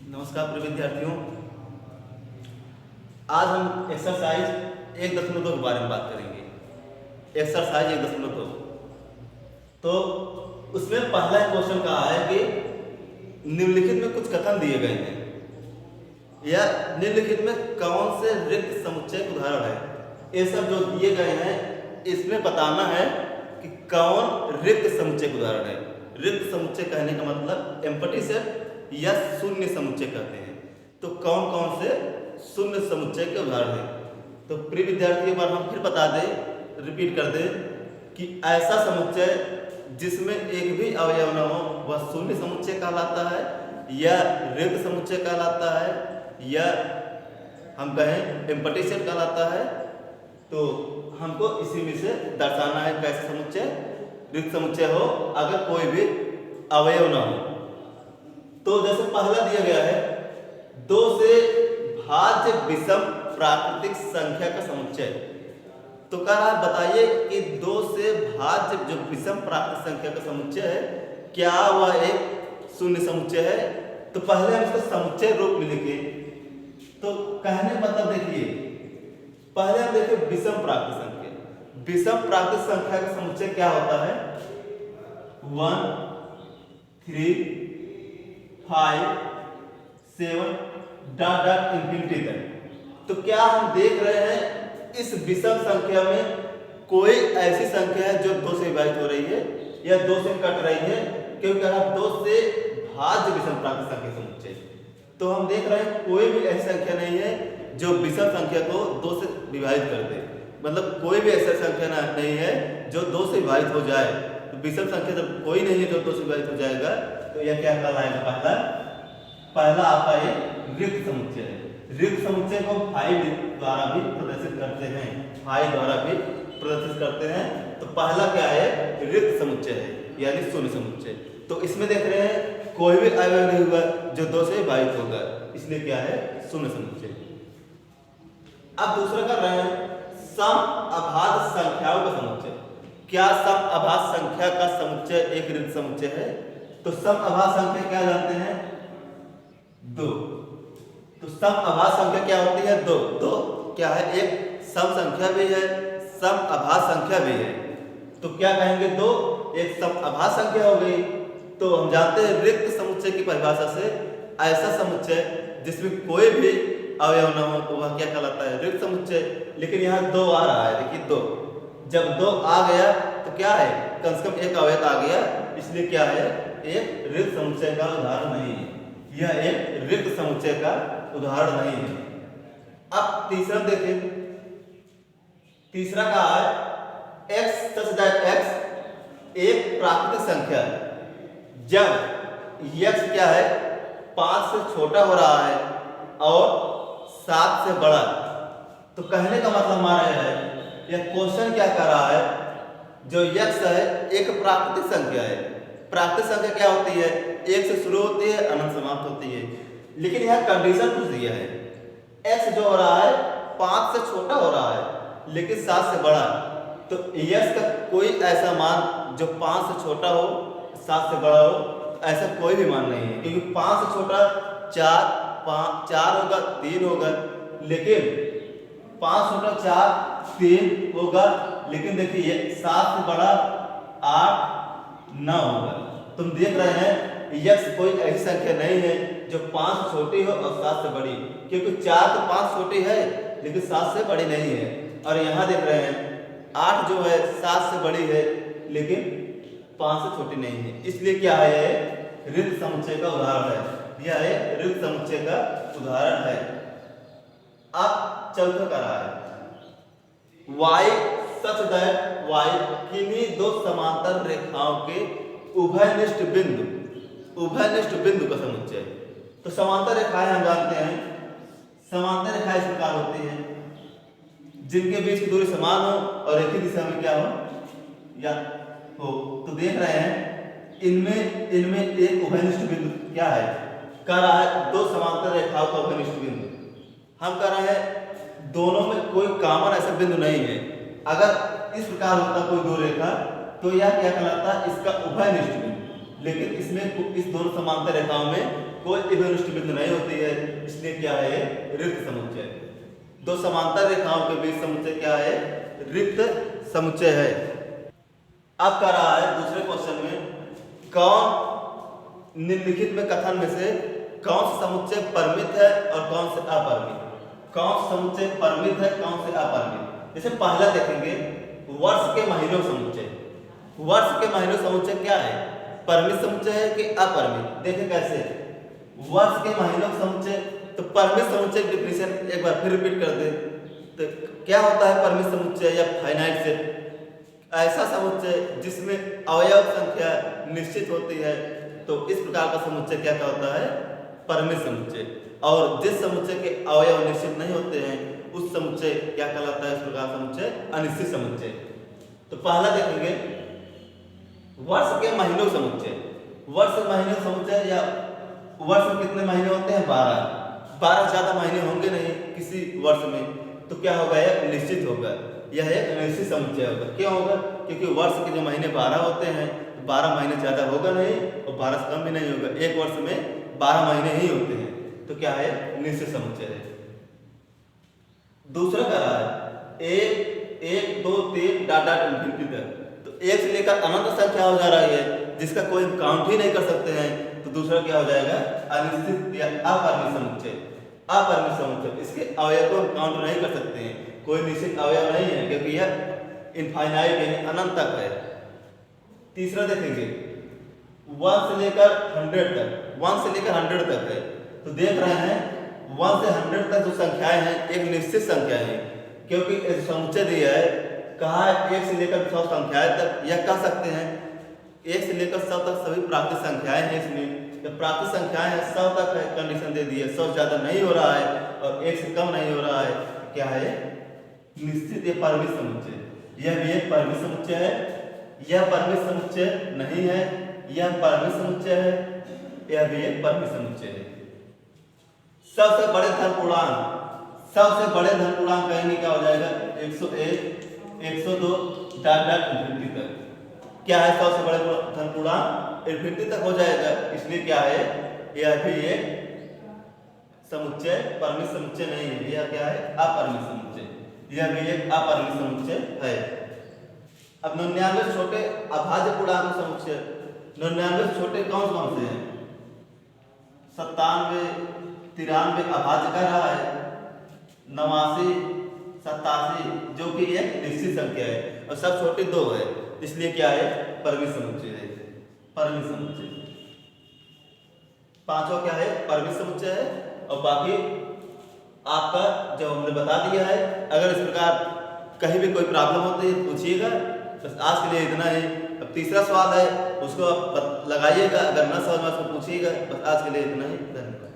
नमस्कार प्रिय विद्यार्थियों। आज हम एक्सरसाइज 1.2 के बारे में बात करेंगे। एक्सरसाइज 1.2 तो उसमें पहला क्वेश्चन कहा है कि निम्नलिखित में कुछ कथन दिए गए हैं या निम्नलिखित में कौन से रिक्त समुच्चय के उदाहरण है। ये सब जो दिए गए हैं इसमें बताना है कि कौन रिक्त समुच्चय के उदाहरण है। रिक्त समुच्चय कहने का मतलब एम्प्टी सेट या शून्य समुच्चय कहते हैं। तो कौन कौन से शून्य समुच्चय के उदाहरण हैं। तो प्रिय विद्यार्थी एक बार हम फिर बता दें, रिपीट कर दें कि ऐसा समुच्चय जिसमें एक भी अवयव न हो वह शून्य समुच्चय कहलाता है या रिक्त समुच्चय कहलाता है या हम कहें एम्प्टी सेट कहलाता है। तो हमको इसी में से दर्शाना है कैसे समुच्चय रिक्त समुच्चय हो अगर कोई भी अवयव न हो। तो जैसे पहला दिया गया है 2 से भाज्य विषम प्राकृतिक संख्या का समुच्चय। तो कह रहा है बताइए कि 2 से भाज्य जो विषम प्राकृतिक संख्या का समुच्चय है क्या वह एक शून्य समुच्चय है। तो पहले हम इसका समुच्चय रूप में लिखे। तो कहने मतलब देखिए पहले हम देखें विषम प्राकृतिक संख्या। विषम प्राकृतिक संख्या का समुच्चय क्या होता है 1 3 5 7 डॉट डॉट इंफिनिटी तक। तो क्या हम देख रहे हैं इस विषम संख्या में कोई ऐसी संख्या है जो 2 से विभाजित हो रही है या 2 से कट रही है, क्योंकि अगर 2 से भाज्य विषम प्राकृतिक संख्या समुच्चय। तो हम देख रहे हैं कोई भी ऐसी संख्या नहीं है जो विषम संख्या को 2 से विभाजित कर दे। मतलब कोई भी ऐसा संख्या नहीं है जो 2 से विभाजित हो जाए। तो विषम संख्या जब कोई नहीं है जो 2 से विभाजित हो जाएगा तो यह क्या कहलाएगा। पहला आपका ये रिक्त समुच्चय है। रिक्त समुच्चय को फाई द्वारा भी प्रदर्शित करते हैं। फाई द्वारा भी प्रदर्शित करते हैं। तो पहला क्या है रिक्त समुच्चय है यानी शून्य समुच्चय। तो इसमें देख रहे हैं कोई भी अवयव नहीं होगा जो 2 से विभाजित होगा, इसलिए क्या है शून्य समुच्चय। अब दूसरा कर रहे हैं सम अभाज्य संख्याओं का समुच्चय। क्या सम अभाज्य संख्या का समुच्चय एक रिक्त समुच्चय है। तो सम अभाज्य संख्या क्या जानते हैं 2। तो सम अभाज्य संख्या क्या होती है 2। 2 क्या है एक सम संख्या भी है सम अभाज्य संख्या भी है। तो क्या कहेंगे 2 एक सम अभाज्य संख्या हो गई। तो हम जानते हैं रिक्त समुच्चय की परिभाषा से ऐसा समुच्चय जिसमें कोई भी अवयव न हो तो वह क्या कहलाता है रिक्त समुच्चय। लेकिन यहाँ 2 आ रहा है, देखिए 2 जब 2 आ गया तो क्या है कम से कम एक अवयव आ गया, इसलिए क्या है एक रिक्त समुच्चय का उदाहरण नहीं है। यह एक रिक्त समुच्चय का उदाहरण नहीं है। अब तीसरा देखें। तीसरा कहा है x सच दैट x एक प्राकृतिक संख्या जब x क्या है 5 से छोटा हो रहा है और 7 से बड़ा। तो कहने का मतलब हमारा है यह क्वेश्चन क्या कर रहा है जो x है एक प्राकृतिक संख्या है। प्राकृतिक संख्या क्या होती है 1 से शुरू होती है अनंत समाप्त होती है। लेकिन यह कंडीशन पूछ दिया है x जो हो रहा है 5 से छोटा हो रहा है लेकिन 7 से बड़ा। तो x का कोई ऐसा मान जो 5 से छोटा हो 7 से बड़ा हो ऐसा कोई भी मान नहीं है, क्योंकि 5 से छोटा 4 होगा 3 होगा, लेकिन 5 छोटा 4 3 होगा, लेकिन देखिए 7 से बड़ा 8 9 होगा। तुम देख रहे हैं x कोई ऐसी संख्या नहीं है जो 5 से छोटी हो और 7 से बड़ी, क्योंकि 4 तो 5 छोटी है लेकिन 7 से बड़ी नहीं है। और यहाँ देख रहे हैं 8 जो है 7 से बड़ी है लेकिन 5 से छोटी नहीं है, इसलिए क्या है रिक्त समुच्चय का उदाहरण है। यह एक रिक्त समुच्चय का उदाहरण है। अब चौथा कर रहा है y सच दैट y किन्हीं 2 समांतर रेखाओं के उभयनिष्ठ बिंदु का समुच्चय। तो समांतर रेखाएं हम जानते हैं समांतर रेखाएं इस प्रकार होती हैं जिनके बीच की दूरी समान हो और एक ही दिशा में क्या हो या हो। तो देख रहे हैं इनमें एक उभयनिष्ठ बिंदु क्या है कह रहा है 2 समांतर रेखाओं का उभयनिष्ठ बिंदु। हम कह रहे हैं दोनों में कोई कॉमन ऐसा बिंदु नहीं है। अगर इस प्रकार होता कोई 2 रेखा तो यह क्या कहलाता है इसका उभयनिष्ठ बिंदु। लेकिन इसमें इस दोनों समांतर रेखाओं में कोई इभेनिष्ठ बिंदु नहीं होती है, इसलिए क्या है रिक्त समुच्चय। दो समांतर रेखाओं के बीच समुच्चय क्या है, रिक्त समुच्चय है। अब कह रहा है दूसरे क्वेश्चन में, कौन निम्नलिखित में कथन में से कौन सा समुच्चय परिमित है और कौन से अपरिमित, कौन सा समुच्चय परिमित है कौन से अपरिमित। जैसे पहला देखेंगे वर्ष के महीनों समुच्चय। वर्ष के महीनों समुच्चय क्या है, परिमित समुच्चय है कि अपरिमित। देखें कैसे, वर्ष के महीनों समुच्चय, तो परिमित समुच्चय डिफिनेशन एक बार फिर रिपीट कर दे तो क्या होता है परिमित समुच्चय या फाइनाइट सेट, ऐसा समुच्चय जिसमें अवयव संख्या निश्चित होती है, तो इस प्रकार का समुच्चय क्या होता है, परिमित समुच्चय। और जिस समुच्चय के अवयव निश्चित नहीं होते हैं उस समुच्चय क्या कहलाता है, इस प्रकार समुच्चय अनिश्चित समुच्चय। तो पहला देखेंगे वर्ष के महीनों समुच्चय। वर्ष महीनों समुच्चय या वर्ष में कितने महीने होते हैं, 12 ज्यादा महीने होंगे नहीं किसी वर्ष में, तो क्या होगा, यह निश्चित होगा, यह एक निश्चित समुच्चय होगा। क्यों होगा, क्योंकि वर्ष के जो महीने 12 होते हैं, तो 12 महीने ज्यादा होगा नहीं और 12 से कम भी नहीं होगा, एक वर्ष में 12 महीने ही होते हैं, तो क्या है निश्चित समुच्चय है। दूसरा कह रहा है 1 2 3 डॉट डॉट इन्फिनिटी तक, तो 1 से लेकर अनंत संख्या हो जा रही है जिसका कोई काउंट ही नहीं कर सकते हैं, तो दूसरा क्या हो जाएगा, अनिश्चित या अपरिमित समुच्चय। अपरिमित समुच्चय, इसके अवयव को हम काउंट नहीं कर सकते हैं, कोई निश्चित अवयव नहीं है क्योंकि यह इनफाइनाइट यानी अनंत तक है। तीसरा देखेंगे 1 से लेकर 100 तक, 1 से लेकर 100 तक है, तो देख रहे हैं 1 से 100 तक जो संख्याएं हैं एक निश्चित संख्या है, क्योंकि समुच्चय दिया है, कहा है 1 से लेकर 100 संख्याएं तक, यह कह सकते हैं 1 से लेकर 100 तक सभी प्राकृतिक संख्याएं हैं। इसमें जब प्राकृतिक संख्याएं हैं 100 तक है, कंडीशन दे दी है, 100 ज्यादा नहीं हो रहा है और 1 से कम नहीं हो रहा है, क्या है निश्चित या परिमित समुच्चय। यह भी एक परिमित समुच्चय है, यह परिमित समुच्चय नहीं है, यह परिमित समुच्चय है, यह भी एक परिमित समुच्चय है। सबसे बड़े धन पूर्णांक, सबसे बड़े धन पूर्णांक कहेंगे क्या हो जाएगा, 101 102 डॉट डॉट इन्फिनिटी तक। क्या है सबसे बड़े धन पूर्णांक, इन्फिनिटी तक हो जाएगा, इसलिए क्या है यह भी एक समुच्चय परिमित समुच्चय नहीं है, यह क्या है अपरिमित समुच्चय, यह भी एक अपरिमित समुच्चय है। अब 99 छोटे अभाज्य पूर्णांक समुच्चय, 99 छोटे कौन कौन से हैं, 97 93 अभाज्य कह रहा है, 89 87 जो कि एक निश्चित संख्या है और सब छोटे 2 है, इसलिए क्या है परिमित समुच्चय है, परिमित समुच्चय। पांचों क्या है परिमित समुच्चय है और बाकी आपका जो हमने बता दिया है। अगर इस प्रकार कहीं भी कोई प्रॉब्लम होती है पूछिएगा। बस आज के लिए इतना ही। अब तीसरा सवाल है उसको आप लगाइएगा, अगर ना समझ में उसको पूछिएगा। बस आज के लिए इतना ही, धन्यवाद।